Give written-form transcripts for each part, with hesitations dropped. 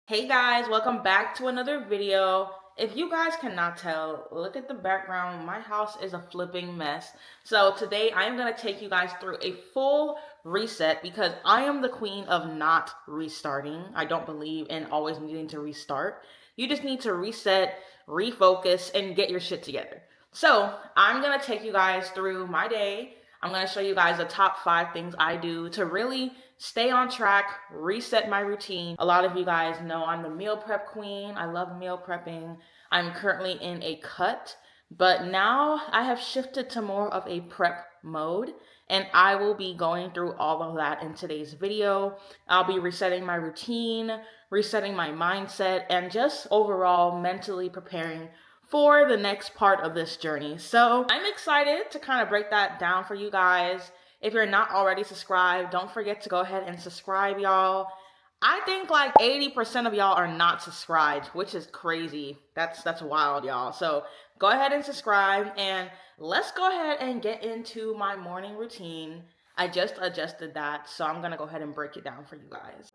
Hey guys, welcome back to another video. If you guys cannot tell, look at the background. My house is a flipping mess. So today I am going to take you guys through a full reset because I am the queen of not restarting. I don't believe in always needing to restart. You just need to reset, refocus, and get your shit together. So I'm going to take you guys through my day. I'm going to show you guys the top 5 things I do to really stay on track, reset my routine. A lot of you guys know I'm the meal prep queen. I love meal prepping. I'm currently in a cut, but now I have shifted to more of a prep mode, and I will be going through all of that in today's video. I'll be resetting my routine, resetting my mindset, and just overall mentally preparing for the next part of this journey. So I'm excited to kind of break that down for you guys. If you're not already subscribed, don't forget to go ahead and subscribe, y'all. I think like 80% of y'all are not subscribed, which is crazy. That's wild, y'all. So go ahead and subscribe, and let's go ahead and get into my morning routine. I just adjusted that, so I'm gonna go ahead and break it down for you guys.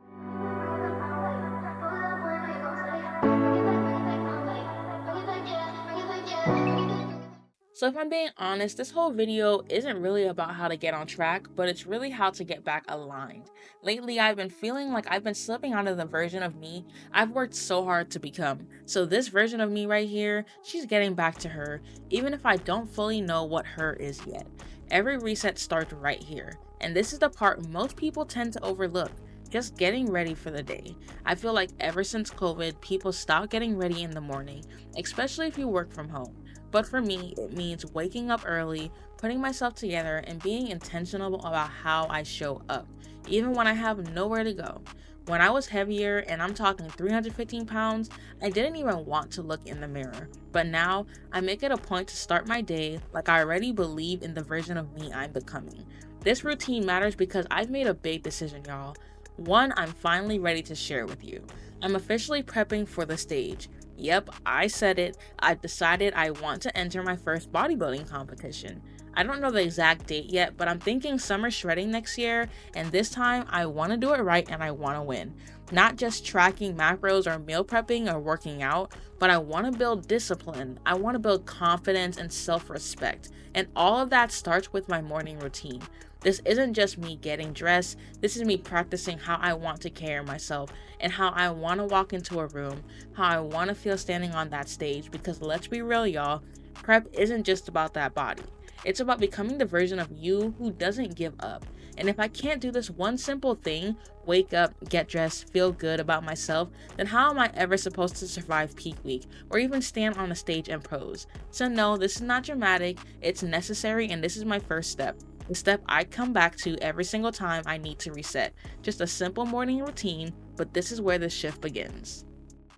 So if I'm being honest, this whole video isn't really about how to get on track, but it's really how to get back aligned. Lately, I've been feeling like I've been slipping out of the version of me I've worked so hard to become. So this version of me right here, she's getting back to her, even if I don't fully know what her is yet. Every reset starts right here, and this is the part most people tend to overlook. Just getting ready for the day. I feel like ever since COVID, people stopped getting ready in the morning, especially if you work from home. But for me, it means waking up early, putting myself together, and being intentional about how I show up, even when I have nowhere to go. When I was heavier, and I'm talking 315 pounds, I didn't even want to look in the mirror. But now, I make it a point to start my day like I already believe in the version of me I'm becoming. This routine matters because I've made a big decision, y'all. One I'm finally ready to share with you. I'm officially prepping for the stage. Yep, I said it. I've decided I want to enter my first bodybuilding competition. I don't know the exact date yet, but I'm thinking summer shredding next year, and this time I want to do it right and I want to win. Not just tracking macros or meal prepping or working out, but I want to build discipline. I want to build confidence and self respect. And all of that starts with my morning routine. This isn't just me getting dressed, this is me practicing how I want to carry myself and how I want to walk into a room, how I want to feel standing on that stage. Because let's be real, y'all, prep isn't just about that body. It's about becoming the version of you who doesn't give up. And if I can't do this one simple thing, wake up, get dressed, feel good about myself, then how am I ever supposed to survive peak week or even stand on a stage and pose? So no, this is not dramatic, it's necessary, and this is my first step. The step I come back to every single time I need to reset. Just a simple morning routine, but this is where the shift begins.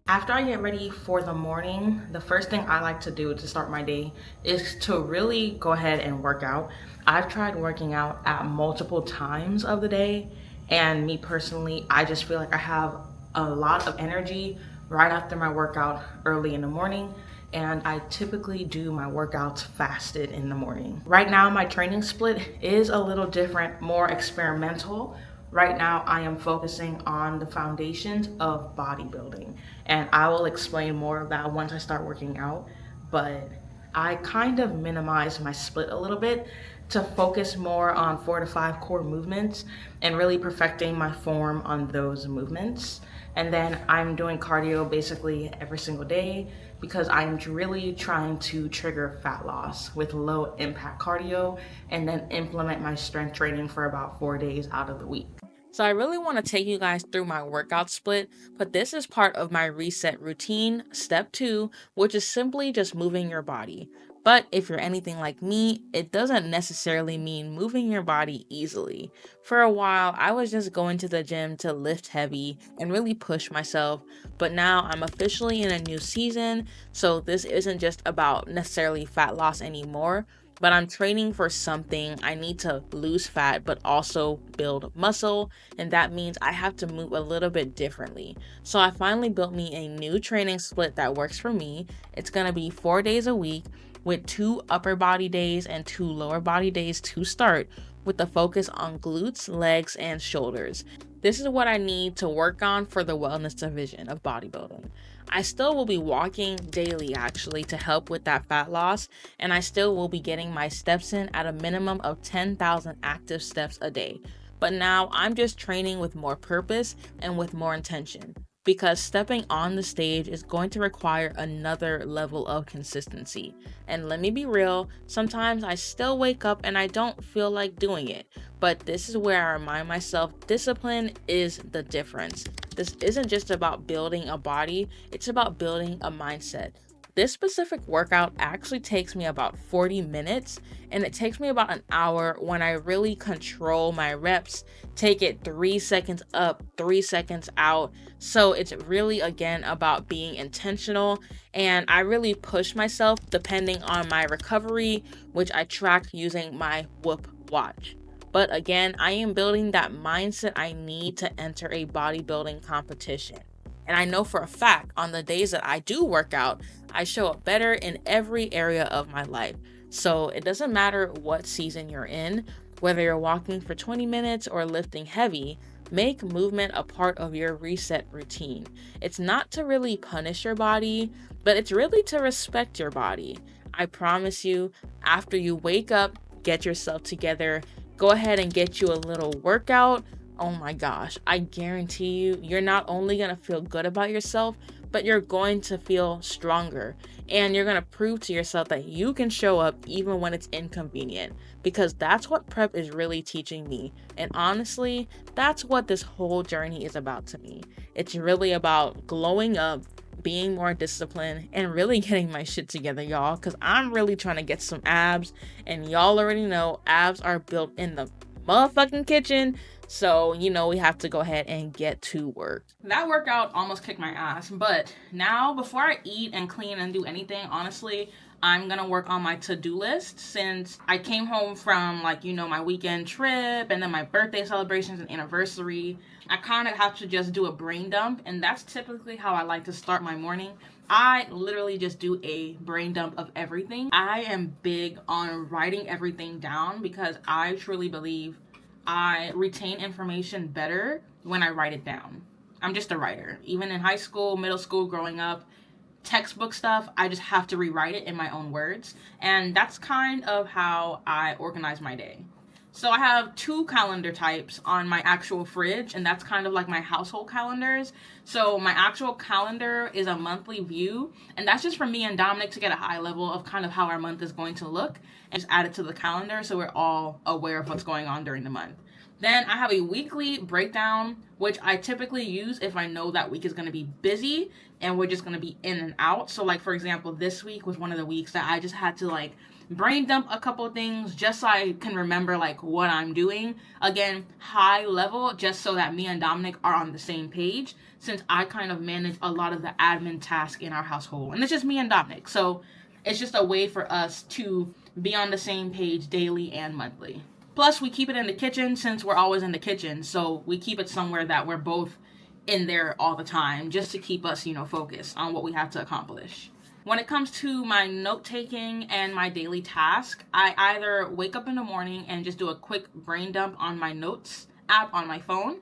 After I get ready for the morning, the first thing I like to do to start my day is to really go ahead and work out. I've tried working out at multiple times of the day, and me personally, I just feel like I have a lot of energy right after my workout early in the morning, and I typically do my workouts fasted in the morning. Right now, my training split is a little different, more experimental. Right now, I am focusing on the foundations of bodybuilding, and I will explain more of that once I start working out. But I kind of minimize my split a little bit to focus more on 4 to 5 core movements and really perfecting my form on those movements. And then I'm doing cardio basically every single day because I'm really trying to trigger fat loss with low impact cardio and then implement my strength training for about 4 days out of the week. So I really want to take you guys through my workout split, but this is part of my reset routine, step 2, which is simply just moving your body. But if you're anything like me, it doesn't necessarily mean moving your body easily. For a while, I was just going to the gym to lift heavy and really push myself, but now I'm officially in a new season, so this isn't just about necessarily fat loss anymore, but I'm training for something. I need to lose fat, but also build muscle, and that means I have to move a little bit differently. So I finally built me a new training split that works for me. It's gonna be 4 days a week with 2 upper body days and 2 lower body days to start, with the focus on glutes, legs, and shoulders. This is what I need to work on for the wellness division of bodybuilding. I still will be walking daily actually to help with that fat loss, and I still will be getting my steps in at a minimum of 10,000 active steps a day. But now I'm just training with more purpose and with more intention, because stepping on the stage is going to require another level of consistency. And let me be real, sometimes I still wake up and I don't feel like doing it. But this is where I remind myself discipline is the difference. This isn't just about building a body, it's about building a mindset. This specific workout actually takes me about 40 minutes, and it takes me about an hour when I really control my reps, take it 3 seconds up, 3 seconds out. So it's really, again, about being intentional, and I really push myself depending on my recovery, which I track using my Whoop watch. But again, I am building that mindset I need to enter a bodybuilding competition. And I know for a fact on the days that I do work out, I show up better in every area of my life. So it doesn't matter what season you're in, whether you're walking for 20 minutes or lifting heavy, make movement a part of your reset routine. It's not to really punish your body, but it's really to respect your body. I promise you, after you wake up, get yourself together, go ahead and get you a little workout. Oh my gosh, I guarantee you, you're not only gonna feel good about yourself, but you're going to feel stronger. And you're gonna prove to yourself that you can show up even when it's inconvenient, because that's what prep is really teaching me. And honestly, that's what this whole journey is about to me. It's really about glowing up, being more disciplined, and really getting my shit together, y'all, because I'm really trying to get some abs, and y'all already know abs are built in the motherfucking kitchen. So, we have to go ahead and get to work. That workout almost kicked my ass, but now before I eat and clean and do anything, honestly, I'm gonna work on my to-do list since I came home from my weekend trip and then my birthday celebrations and anniversary. I kind of have to just do a brain dump, and that's typically how I like to start my morning. I literally just do a brain dump of everything. I am big on writing everything down because I truly believe I retain information better when I write it down. I'm just a writer. Even in high school, middle school, growing up, textbook stuff, I just have to rewrite it in my own words. And that's kind of how I organize my day. So I have 2 calendar types on my actual fridge, and that's kind of like my household calendars. So my actual calendar is a monthly view, and that's just for me and Dominic to get a high level of kind of how our month is going to look, and just add it to the calendar so we're all aware of what's going on during the month. Then I have a weekly breakdown, which I typically use if I know that week is going to be busy and we're just going to be in and out. So for example, this week was one of the weeks that I just had to brain dump a couple things just so I can remember what I'm doing. Again, high level, just so that me and Dominic are on the same page, since I kind of manage a lot of the admin tasks in our household. And it's just me and Dominic. So it's just a way for us to be on the same page daily and monthly. Plus, we keep it in the kitchen since we're always in the kitchen. So we keep it somewhere that we're both in there all the time, just to keep us, focused on what we have to accomplish. When it comes to my note-taking and my daily task, I either wake up in the morning and just do a quick brain dump on my notes app on my phone,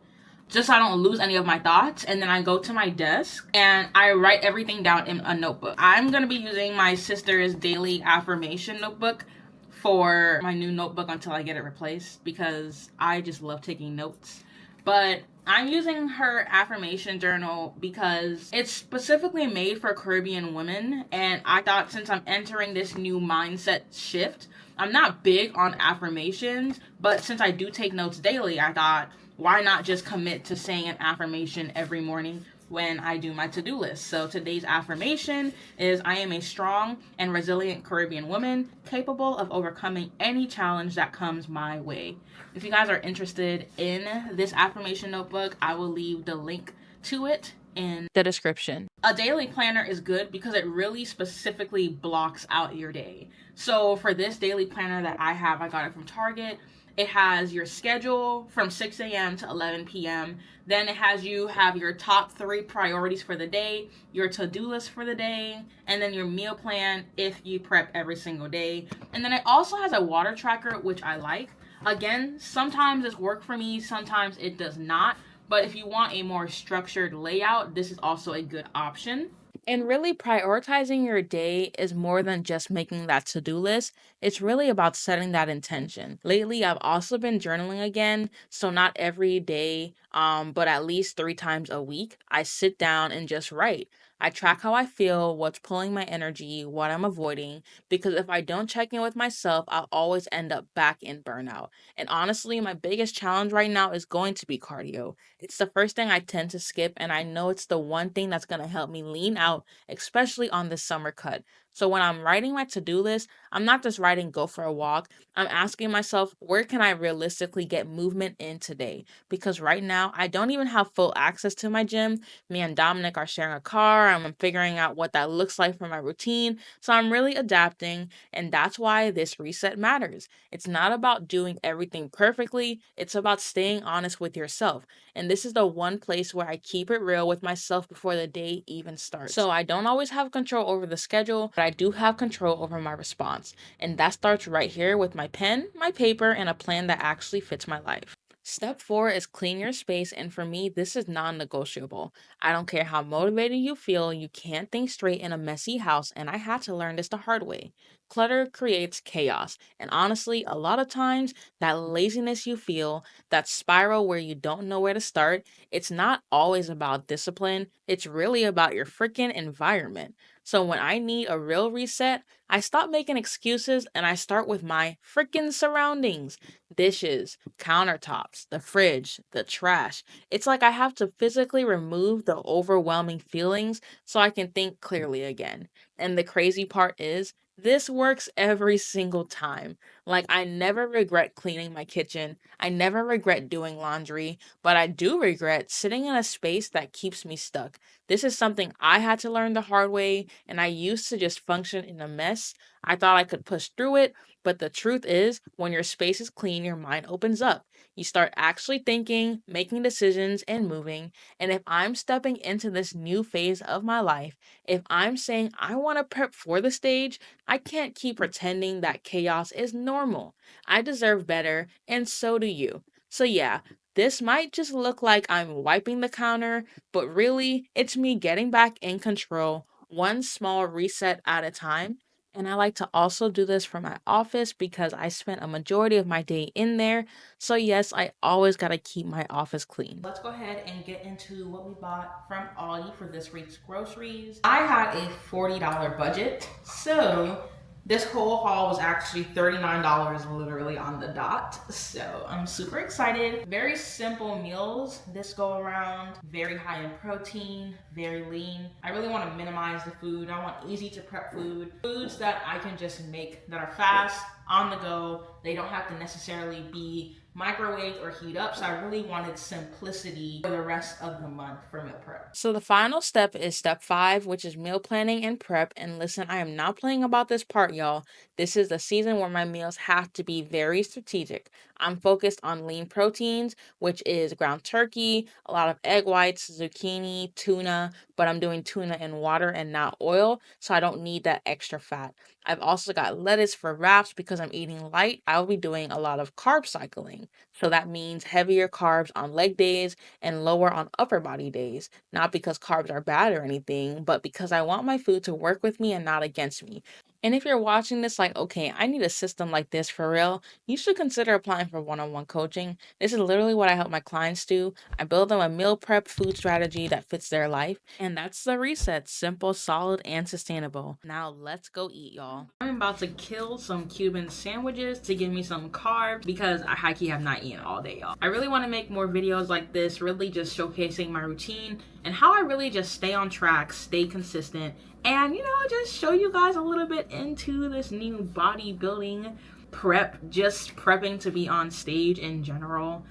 just so I don't lose any of my thoughts, and then I go to my desk and I write everything down in a notebook. I'm going to be using my sister's daily affirmation notebook for my new notebook until I get it replaced, because I just love taking notes. But I'm using her affirmation journal because it's specifically made for Caribbean women, and I thought since I'm entering this new mindset shift, I'm not big on affirmations, but since I do take notes daily, I thought, why not just commit to saying an affirmation every morning when I do my to-do list? So today's affirmation is, I am a strong and resilient Caribbean woman capable of overcoming any challenge that comes my way. If you guys are interested in this affirmation notebook, I will leave the link to it in the description. A daily planner is good because it really specifically blocks out your day. So for this daily planner that I have, I got it from Target. It has your schedule from 6 a.m. to 11 p.m. Then it has you have your top 3 priorities for the day, your to-do list for the day, and then your meal plan if you prep every single day. And then it also has a water tracker, which I like. Again, sometimes it's work for me, sometimes it does not. But if you want a more structured layout, this is also a good option. And really, prioritizing your day is more than just making that to do list. It's really about setting that intention. Lately, I've also been journaling again. So, not every day, but at least 3 times a week, I sit down and just write. I track how I feel, what's pulling my energy, what I'm avoiding, because if I don't check in with myself, I'll always end up back in burnout. And honestly, my biggest challenge right now is going to be cardio. It's the first thing I tend to skip, and I know it's the one thing that's going to help me lean out, especially on this summer cut. So when I'm writing my to do list, I'm not just writing go for a walk. I'm asking myself, where can I realistically get movement in today? Because right now, I don't even have full access to my gym. Me and Dominic are sharing a car. I'm figuring out what that looks like for my routine. So I'm really adapting, and that's why this reset matters. It's not about doing everything perfectly, it's about staying honest with yourself. And this is the one place where I keep it real with myself before the day even starts. So I don't always have control over the schedule, but I do have control over my response. And that starts right here with my pen, my paper, and a plan that actually fits my life. Step 4 is clean your space, and for me, this is non negotiable. I don't care how motivated you feel, you can't think straight in a messy house, and I had to learn this the hard way. Clutter creates chaos, and honestly, a lot of times, that laziness you feel, that spiral where you don't know where to start, it's not always about discipline, it's really about your freaking environment. So when I need a real reset, I stop making excuses and I start with my freaking surroundings: dishes, countertops, the fridge, the trash. It's like I have to physically remove the overwhelming feelings so I can think clearly again. And the crazy part is, this works every single time. Like, I never regret cleaning my kitchen. I never regret doing laundry, but I do regret sitting in a space that keeps me stuck. This is something I had to learn the hard way, and I used to just function in a mess. I thought I could push through it, but the truth is, when your space is clean, your mind opens up. You start actually thinking, making decisions, and moving. And if I'm stepping into this new phase of my life, if I'm saying I want to prep for the stage, I can't keep pretending that chaos is normal. I deserve better, and so do you. So, yeah, this might just look like I'm wiping the counter, but really, it's me getting back in control, one small reset at a time. And I like to also do this for my office because I spent a majority of my day in there. So, yes, I always got to keep my office clean. Let's go ahead and get into what we bought from Aldi for this week's groceries. I had a $40 budget, so this whole haul was actually $39 literally on the dot. So I'm super excited. Very simple meals this go around. Very high in protein, very lean. I really want to minimize the food. I want easy to prep food. Foods that I can just make that are fast, on the go. They don't have to necessarily be microwave or heat up. So I really wanted simplicity for the rest of the month for meal prep. So the final step is step 5, which is meal planning and prep. And listen, I am not playing about this part, y'all. This is the season where my meals have to be very strategic. I'm focused on lean proteins, which is ground turkey, a lot of egg whites, zucchini, tuna, but I'm doing tuna in water and not oil, so I don't need that extra fat. I've also got lettuce for wraps because I'm eating light. I'll be doing a lot of carb cycling. So that means heavier carbs on leg days and lower on upper body days. Not because carbs are bad or anything, but because I want my food to work with me and not against me. And if you're watching this like, okay, I need a system like this for real, you should consider applying for one-on-one coaching. This is literally what I help my clients do. I build them a meal prep food strategy that fits their life. And that's the reset. Simple, solid, and sustainable. Now let's go eat, y'all. I'm about to kill some Cuban sandwiches to give me some carbs because I high-key have not eaten all day, y'all. I really want to make more videos like this, really just showcasing my routine and how I really just stay on track, stay consistent, and just show you guys a little bit into this new bodybuilding prep, just prepping to be on stage in general.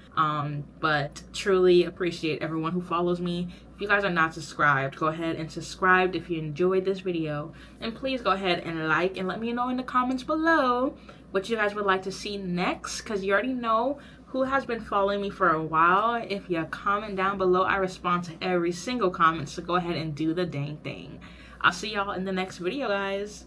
But truly appreciate everyone who follows me. If you guys are not subscribed, go ahead and subscribe if you enjoyed this video, and please go ahead and like and let me know in the comments below what you guys would like to see next, because you already know who has been following me for a while. If you comment down below, I respond to every single comment, so go ahead and do the dang thing. I'll see y'all in the next video, guys.